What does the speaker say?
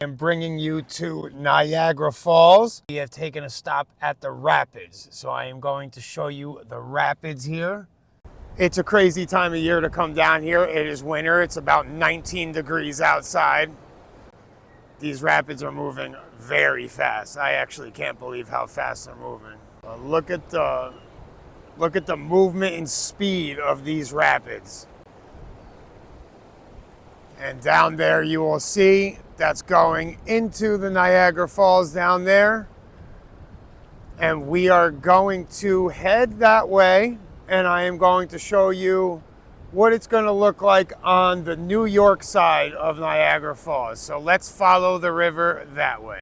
I'm bringing you to Niagara Falls. We have taken a stop at the rapids. So I am going to show you the rapids here. It's a crazy time of year to come down here. It is winter. It's about 19 degrees outside. These rapids are moving very fast. I actually can't believe how fast they're moving. Look at the movement and speed of these rapids. And down there you will see that's going into the Niagara Falls down there. And we are going to head that way, and I am going to show you what it's going to look like on the New York side of Niagara Falls. So let's follow the river that way.